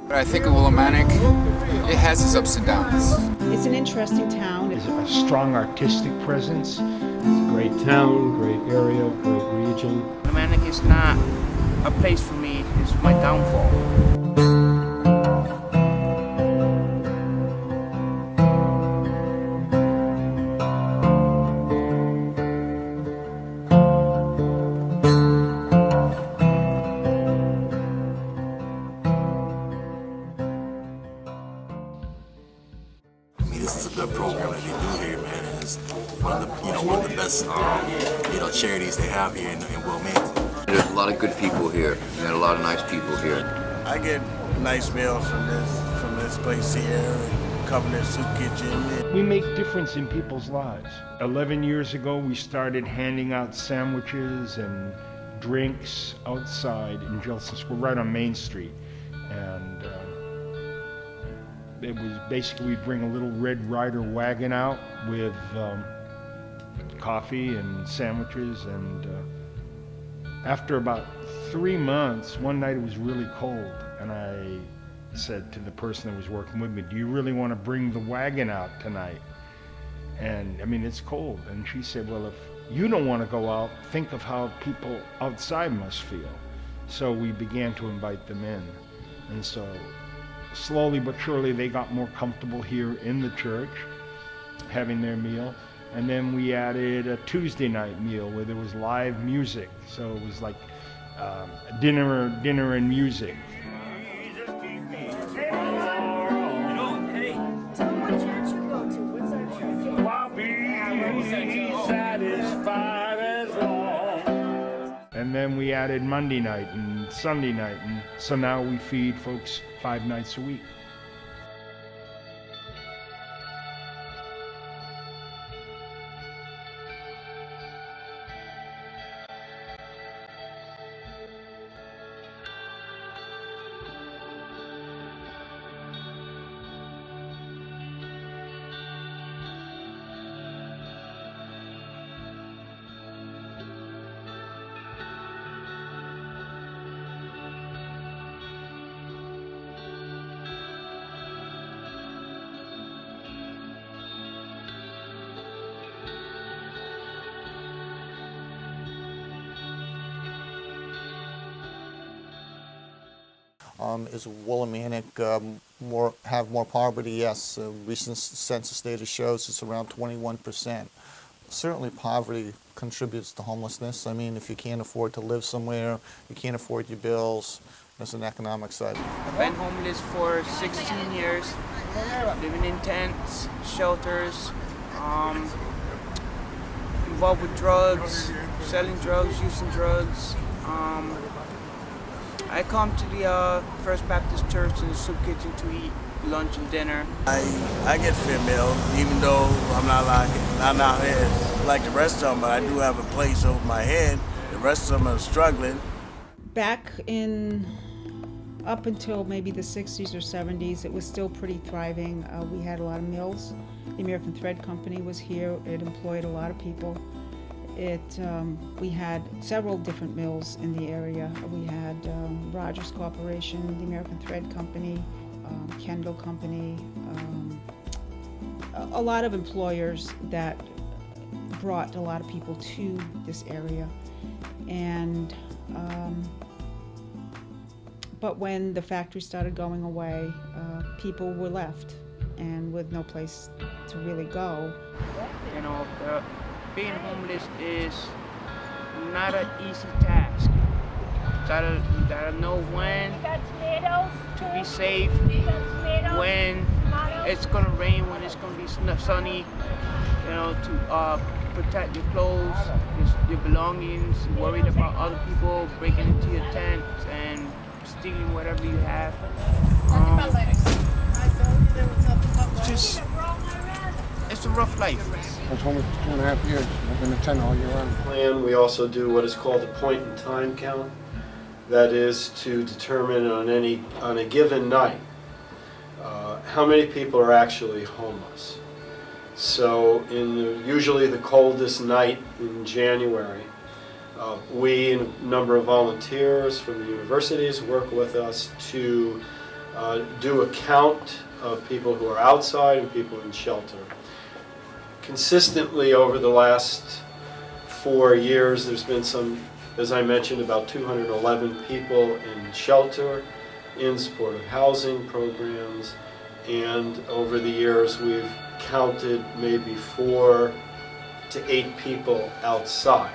I think of Willimantic, it has its ups and downs. It's an interesting town. It's a strong artistic presence. Great town, great area, great region. Willimantic is not a place for me, it's my downfall. This is a good program that they do here, man. It's one of the best, charities they have here in Willimantic. There's a lot of good people here, and a lot of nice people here. I get nice meals from this place here, covering their soup kitchen. We make difference in people's lives. 11 years ago, we started handing out sandwiches and drinks outside in Gilson Square, right on Main Street. And it was basically, we'd bring a little Red Ryder wagon out with coffee and sandwiches. And after about 3 months, one night it was really cold, and I said to the person that was working with me, "Do you really want to bring the wagon out tonight? And I mean, it's cold." And she said, "Well, if you don't want to go out, think of how people outside must feel." So we began to invite them in. And so slowly but surely they got more comfortable here in the church, having their meal. And then we added a Tuesday night meal where there was live music. So it was like dinner and music. And then we added Monday night and Sunday night, and so now we feed folks 5 nights a week. Is Willimantic have more poverty? Yes. Recent census data shows it's around 21%. Certainly poverty contributes to homelessness. I mean, if you can't afford to live somewhere, you can't afford your bills, there's an economic side. I've been homeless for 16 years, living in tents, shelters, involved with drugs, selling drugs, using drugs. I come to the First Baptist Church in the soup kitchen to eat lunch and dinner. I get fair meals, even though I'm not here like the rest of them, but I do have a place over my head. The rest of them are struggling. Back up until maybe the 60s or 70s, it was still pretty thriving. We had a lot of mills. The American Thread Company was here. It employed a lot of people. We had several different mills in the area. We had Rogers Corporation, the American Thread Company, Kendall Company, a lot of employers that brought a lot of people to this area. And but when the factory started going away, people were left and with no place to really go. You know, being homeless is not an easy task. You gotta know when to be safe, when it's gonna rain, when it's gonna be sunny, you know, to protect your clothes, your belongings, worried about other people breaking into your tent and stealing whatever you have. It's a rough life. I was homeless for 2.5 years. I've been in a tent all year round. Plan, we also do what is called a point-in-time count. That is to determine on a given night how many people are actually homeless. So usually the coldest night in January, we and a number of volunteers from the universities work with us to do a count of people who are outside and people in shelter. Consistently over the last 4 years, there's been some, as I mentioned, about 211 people in shelter, in supportive housing programs, and over the years we've counted maybe 4 to 8 people outside.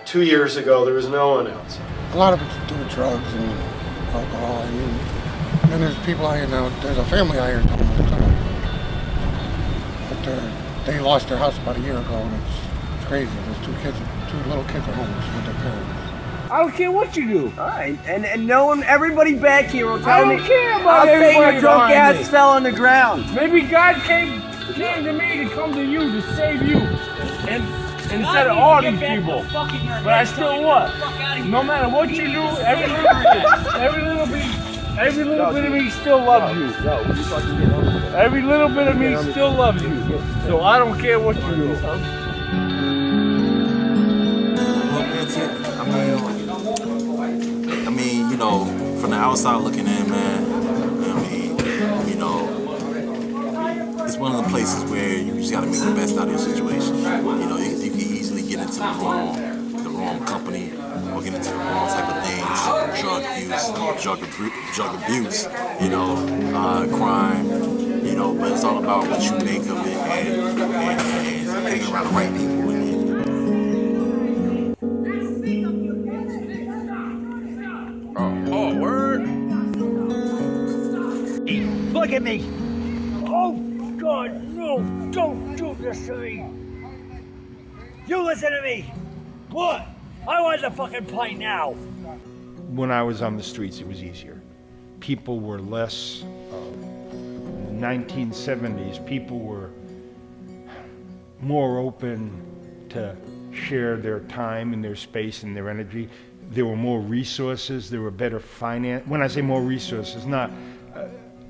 2 years ago, there was no one outside. A lot of it's to do with drugs and alcohol. I mean, and then there's people out here now, there's a family out here that's homeless too. But they lost their house about a year ago, and it's crazy. There's 2 little kids are homeless with their parents. I don't care what you do. All right, and no one, everybody back here will tell me. I don't care about I'll say everybody your drunk behind ass me. fell on the ground. Maybe God came to me to come to you to save you, and instead of all these people. But I still what? No matter what you do, every little bit of me still loves you. Every little bit of me still loves you. So I don't care what you do. I mean, you know, from the outside looking in, man, I mean, you know, it's one of the places where you just gotta make the best out of your situation. You know, you can easily get into the wrong company or get into the wrong type of things, drug abuse, you know, crime, you know, but it's all about what you make of it and hanging around the right people. Oh, word. Look at me. Oh, God, no, don't do this to me. You listen to me. What? I want the fucking fight now. When I was on the streets, it was easier. People were less, 1970s, people were more open to share their time and their space and their energy. There were more resources, there were better finance. When I say more resources, not,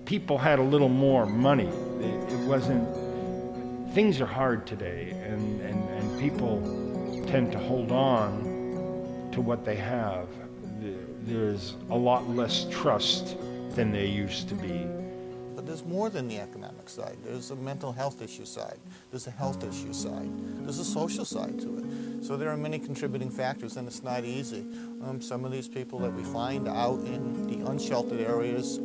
people had a little more money. It wasn't, things are hard today, and people tend to hold on to what they have. There's a lot less trust than there used to be. But there's more than the economic side. There's a mental health issue side. There's a health issue side. There's a social side to it. So there are many contributing factors, and it's not easy. Some of these people that we find out in the unsheltered areas,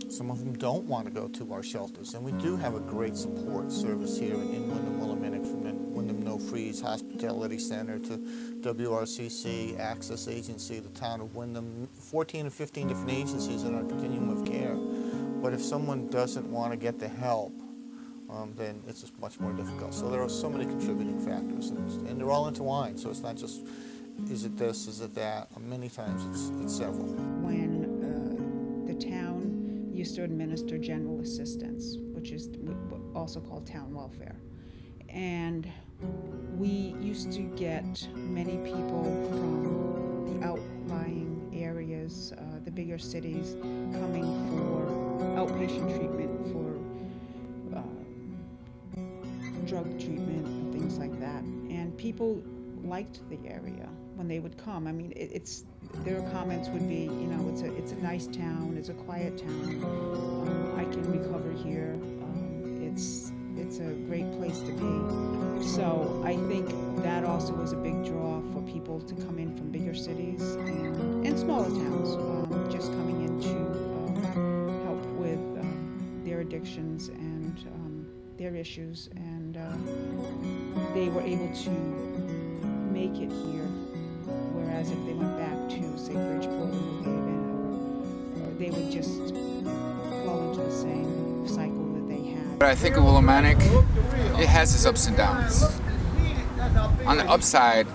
some of them don't want to go to our shelters, and we do have a great support service here in Wyndham Willimantic, from Wyndham No Freeze Hospitality Center to WRCC, Access Agency, the town of Wyndham, 14 or 15 different agencies in our continuum of care. But if someone doesn't want to get the help, then it's just much more difficult. So there are so many contributing factors, and they're all intertwined. So it's not just, is it this, is it that? Many times it's several. When the town used to administer general assistance, which is also called town welfare, and we used to get many people from the outlying areas, the bigger cities, coming for outpatient treatment, for drug treatment and things like that. And people liked the area when they would come. I mean, their comments would be, you know, it's a nice town, it's a quiet town, I can recover here, it's a great place to be. So I think that also was a big draw for people to come in from bigger cities and smaller towns, just coming in to help with their addictions and their issues, and they were able to make it here, whereas if they went back to, say, Bridgeport or New Haven, or they would just fall into the same cycle that they had. But I think of Willimantic, it has its ups and downs. On the upside,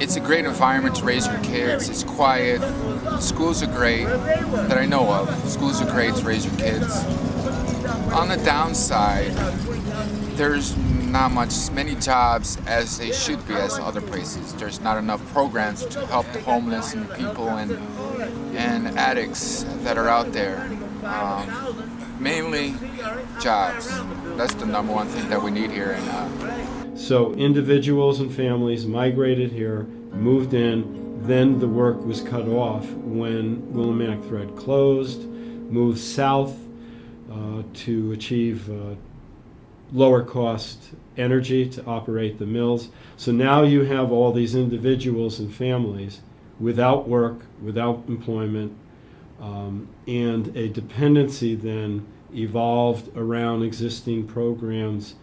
it's a great environment to raise your kids. It's quiet. Schools are great, that I know of. Schools are great to raise your kids. On the downside, there's not many jobs as they should be as other places. There's not enough programs to help the homeless and people and addicts that are out there. Mainly jobs. That's the number one thing that we need here. So individuals and families migrated here, moved in. Then the work was cut off when Willimantic Thread closed, moved south to achieve lower cost energy to operate the mills. So now you have all these individuals and families without work, without employment, and a dependency then evolved around existing programs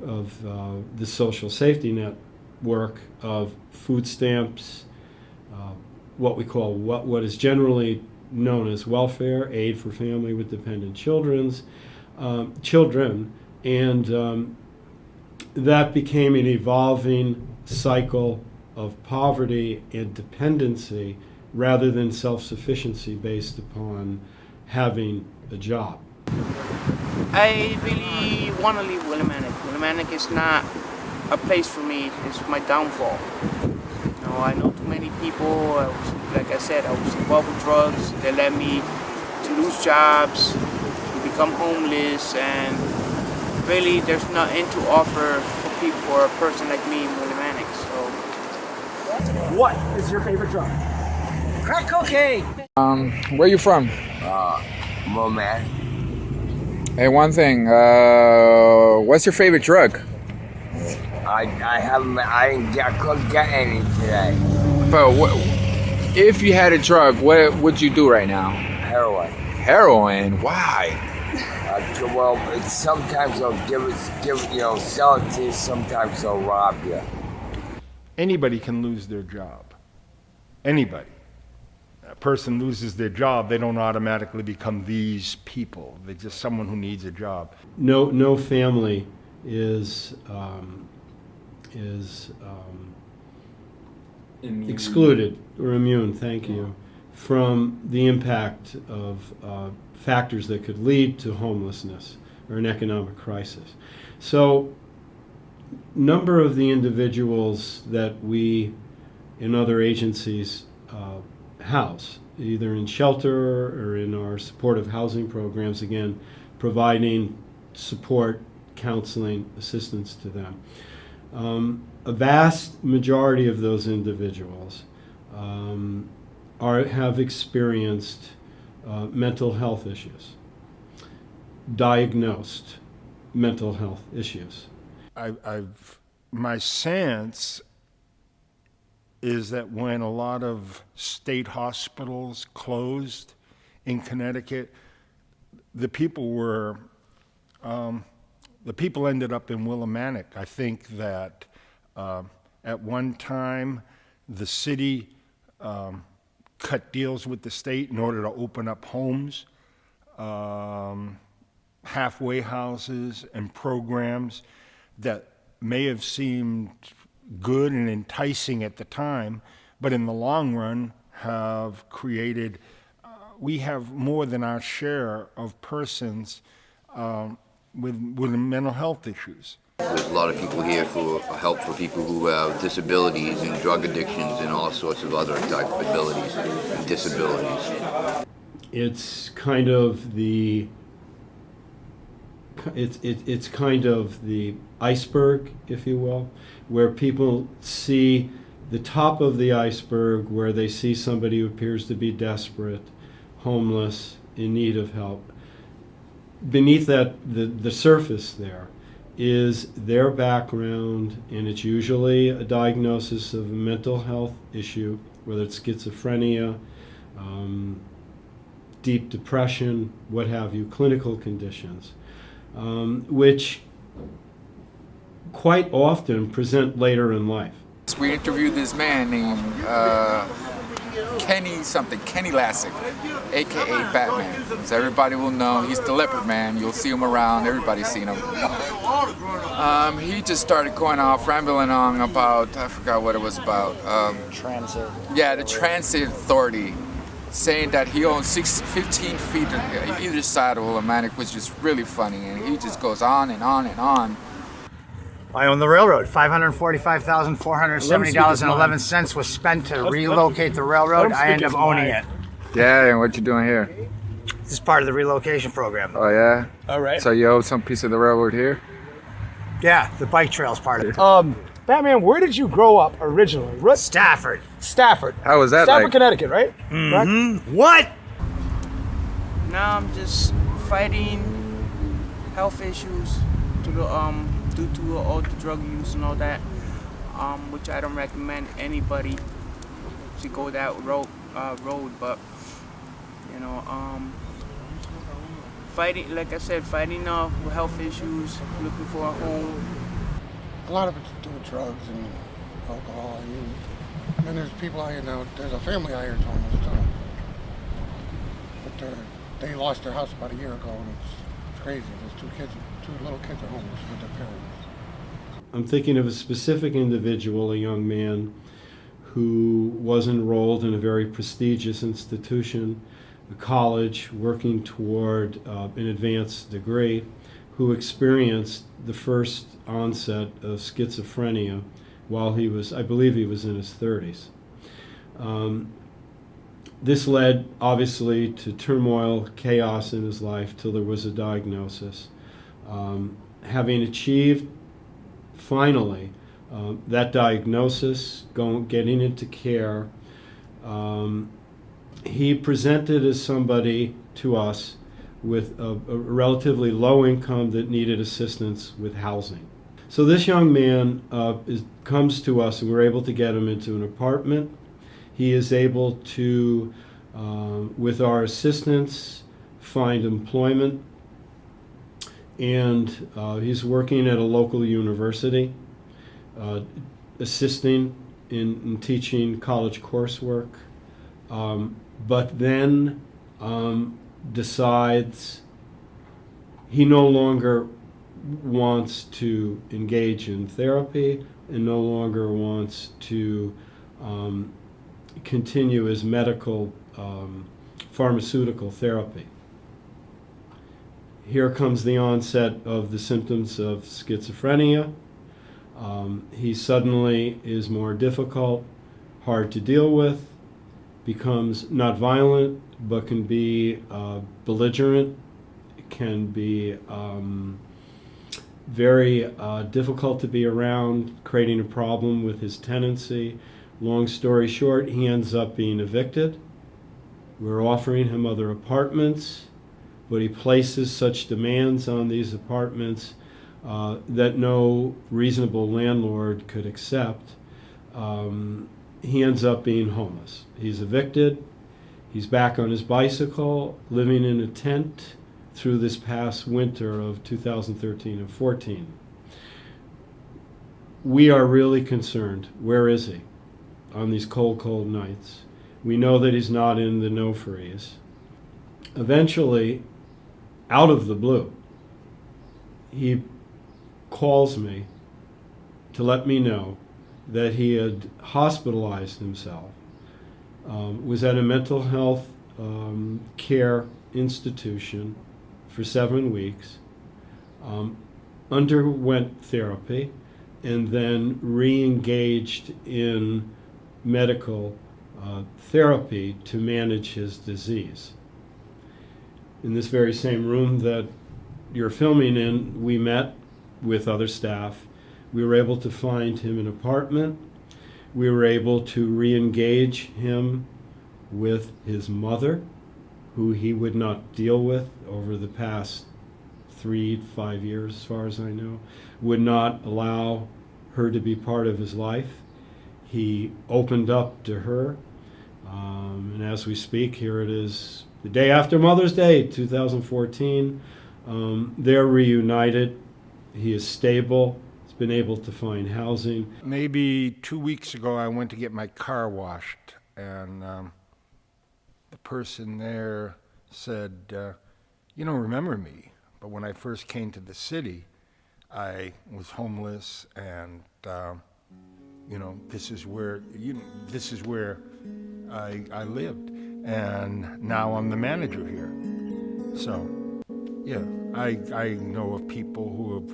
of the social safety network of food stamps, what we call what is generally known as welfare, aid for family with dependent children, and that became an evolving cycle of poverty and dependency rather than self-sufficiency based upon having a job. I really want to leave Willimantic. Willimantic is not a place for me. It's my downfall. You know, I know too many people. Like I said, I was involved with drugs. They led me to lose jobs, to become homeless, and really there's nothing to offer for people, for a person like me in Willimantic. So, What is your favorite drug? Crack cocaine. Where you from? Willimantic. Hey, one thing. What's your favorite drug? I couldn't get any today. But if you had a drug, what would you do right now? Heroin. Heroin? Why? Well, sometimes they'll sell it to you. Sometimes they'll rob you. Anybody can lose their job. Anybody. A person loses their job, they don't automatically become these people. They're just someone who needs a job. No family is excluded or immune, thank you, from the impact of factors that could lead to homelessness or an economic crisis. So, number of the individuals that we in other agencies house, either in shelter or in our supportive housing programs, again, providing support, counseling, assistance to them. A vast majority of those individuals have experienced mental health issues, diagnosed mental health issues. My sense is that when a lot of state hospitals closed in Connecticut, the people ended up in Willimantic. I think that at one time the city cut deals with the state in order to open up homes, halfway houses, and programs that may have seemed good and enticing at the time, but in the long run have created, we have more than our share of persons with mental health issues. There's a lot of people here for help for people who have disabilities and drug addictions and all sorts of other type of abilities and disabilities. It's kind of the it's kind of the iceberg, if you will, where people see the top of the iceberg, where they see somebody who appears to be desperate, homeless, in need of help. Beneath that, the surface there is their background, and it's usually a diagnosis of a mental health issue, whether it's schizophrenia, deep depression, what have you, clinical conditions, which quite often present later in life. We interviewed this man named Kenny Lassick, aka Batman. So everybody will know he's the leopard man. You'll see him around, everybody's seen him. He just started going off, rambling on about, I forgot what it was about. Transit. Yeah, the Transit Authority, saying that he owns 15 feet on either side of Willimantic, which is really funny, and he just goes on and on and on. I own the railroad. $545,470.11 was spent to relocate the railroad. I end up owning it. Yeah, and what you doing here? This is part of the relocation program. Oh yeah? All right. So you own some piece of the railroad here? Yeah, the bike trail's part of it. Batman, where did you grow up originally? Stafford. Stafford. How was that Stafford, like? Connecticut, right? What? Now I'm just fighting health issues due to all the drug use and all that, which I don't recommend anybody to go that road. But you know, fighting, like I said, fighting with health issues, looking for a home. A lot of it's to do with drugs and alcohol. I mean, and there's people out here now. There's a family out here homeless too. But they lost their house about a year ago, and it's crazy. There's two little kids are homeless with their parents. I'm thinking of a specific individual, a young man who was enrolled in a very prestigious institution, a college, working toward an advanced degree, who experienced the first onset of schizophrenia while he was, I believe he was in his 30s. This led, obviously, to turmoil, chaos in his life till there was a diagnosis. Having achieved, finally, that diagnosis, getting into care, he presented as somebody to us with a relatively low income that needed assistance with housing. So this young man comes to us, and we're able to get him into an apartment. He is able to, with our assistance, find employment, and he's working at a local university, assisting in teaching college coursework, but then decides he no longer wants to engage in therapy and no longer wants to continue his medical pharmaceutical therapy. Here comes the onset of the symptoms of schizophrenia. He suddenly is more difficult, hard to deal with, becomes not violent, but can be belligerent, can be very difficult to be around, creating a problem with his tenancy. Long story short, he ends up being evicted. We're offering him other apartments, but he places such demands on these apartments that no reasonable landlord could accept. He ends up being homeless. He's evicted. He's back on his bicycle, living in a tent through this past winter of 2013 and 14. We are really concerned. Where is he on these cold, cold nights? We know that he's not in the no freeze. Eventually, out of the blue, he calls me to let me know that he had hospitalized himself, was at a mental health care institution for 7 weeks, underwent therapy, and then re-engaged in medical therapy to manage his disease. In this very same room that you're filming in, we met with other staff. We were able to find him an apartment. We were able to re-engage him with his mother, who he would not deal with over the past 3 to 5 years, as far as I know, would not allow her to be part of his life. He opened up to her, and as we speak, here it is, the day after Mother's Day, 2014. They're reunited. He is stable. He's been able to find housing. Maybe 2 weeks ago, I went to get my car washed, and the person there said, you don't remember me, but when I first came to the city, I was homeless, and this is where I lived, and now I'm the manager here. So, yeah, I know of people who have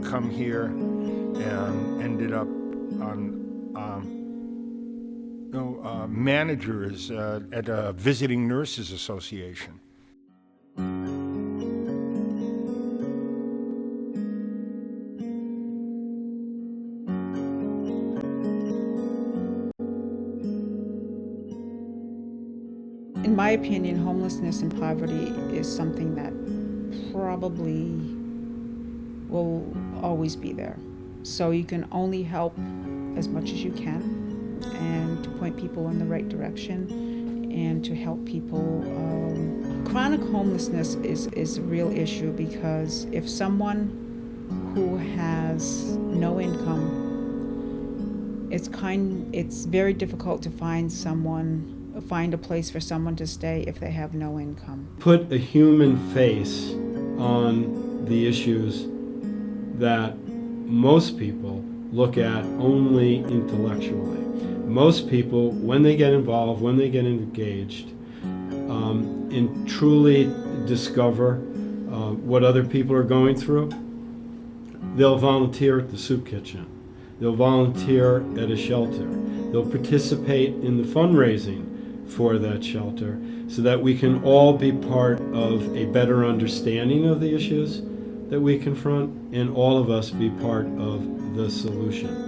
come here and ended up on managers at a visiting nurses association. in my opinion, homelessness and poverty is something that probably will always be there. So you can only help as much as you can, and to point people in the right direction, and to help people. Chronic homelessness is a real issue, because if someone who has no income, it's very difficult to find a place for someone to stay if they have no income. Put a human face on the issues that most people look at only intellectually. Most people, when they get involved, when they get engaged, and truly discover what other people are going through, they'll volunteer at the soup kitchen. They'll volunteer at a shelter. They'll participate in the fundraising for that shelter, so that we can all be part of a better understanding of the issues that we confront, and all of us be part of the solution.